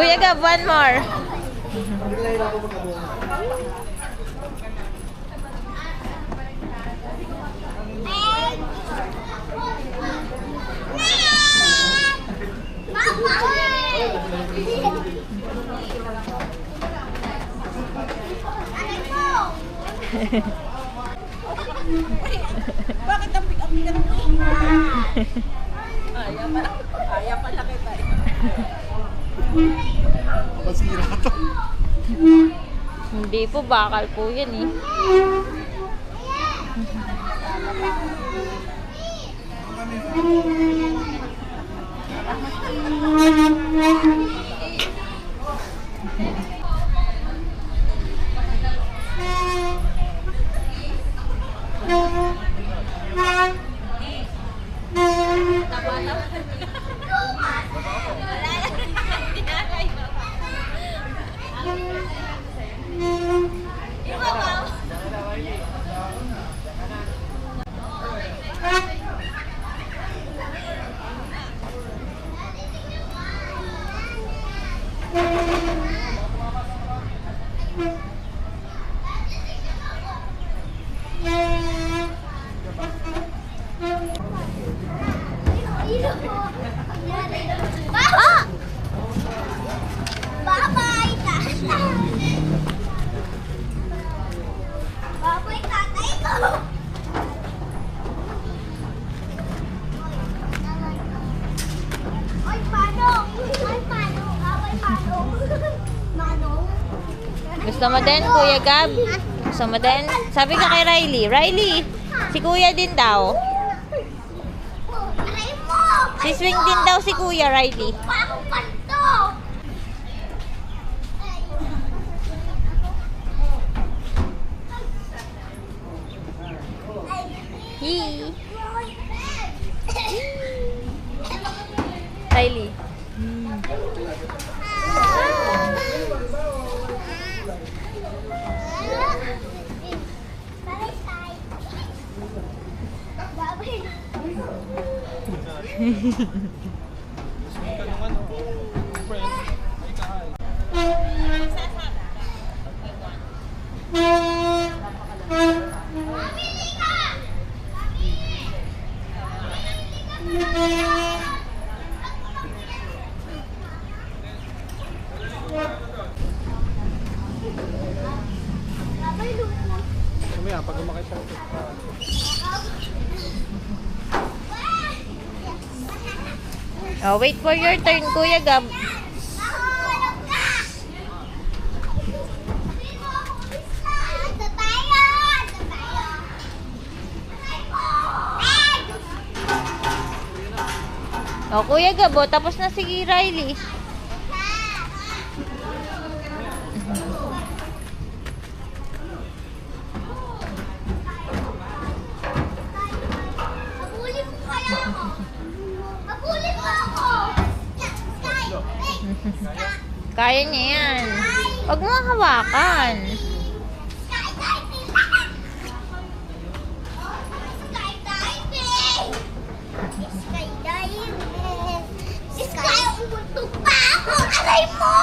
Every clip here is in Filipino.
Kuya Gab, one more. Bakit ang pick-up mo? Ayaw pala kita. Masira to. Hindi po, bakal po yan eh. Ah! Bye-bye, tatay. Bye-bye, tatay ko. Ay, Manong. Ay, Manong. Ay, Manong. Manong. Gusto mo din, Kuya Gab? Gusto mo din? Sabi ka kay Riley. Riley, si Kuya din daw. Aray mo. Si-swing din daw si Kuya Riley. Parang panto. Hee. Riley. Mamaya, pag umakit siya. Oh, wait for your turn, Kuya Gab. Oh, Kuya Gab, oh, tapos na si Riley. Habulin mo kaya ako. Habulin mo ako. Sky. Kaya niya yan. Huwag mo hawakan. Skydiving! Skydiving! Sky, umuntog pa ako! Aray mo!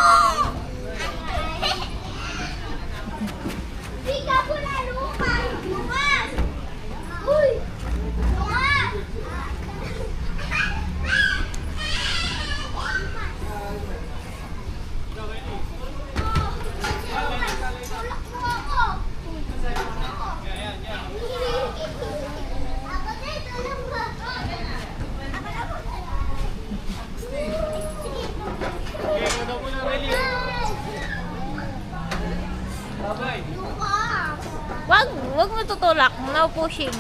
Di ka po lalo pa! Bukas! Uy! Bukas! Tulak mo ako! Ako din, tulak mo ako! Ako na po! Bukas! Wag mo tutulak. No pushing.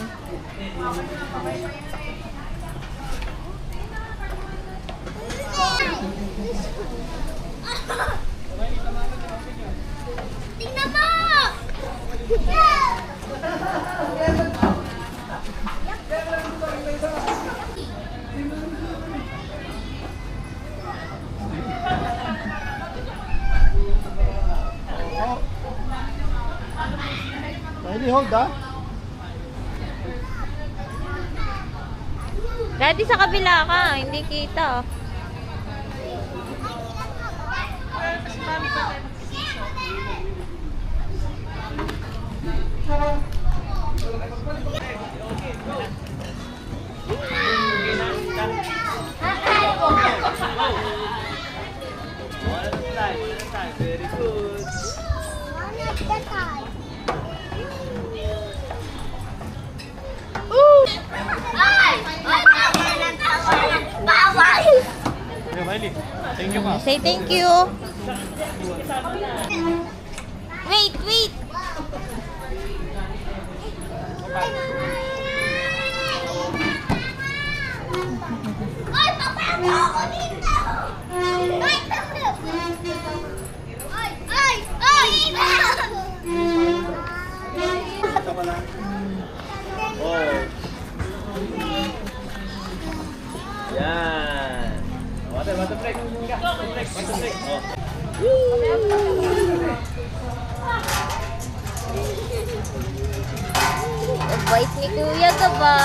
Tingnan mo! Riley, hold ah. Daddy, sa kabila ka. Hindi kita. Very good. Bawal! Hey, Riley. Thank you, ka. Say thank you. Wait, wait. Ay, papasok ako dito! Ay, ay, ay! Ito ka lang. Oh. Yan. Water break. Water break. Oh. Ang bait ni Kuya ka ba?